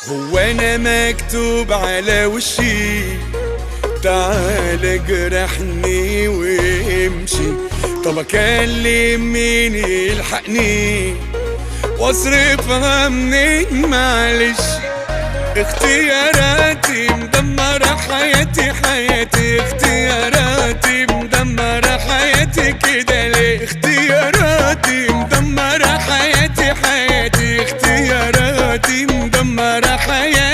هو انا مكتوب على وشي؟ تعال اجرحني وامشي. طب اكلم مين يلحقني واصرفها منين؟ معلش اختياراتي مدمرة حياتي، حياتي اختياراتي مدمرة حياتي، كده ليه؟ اختياراتي مدمرة حياتي، حياتي اختياراتي مدمرة حياتي.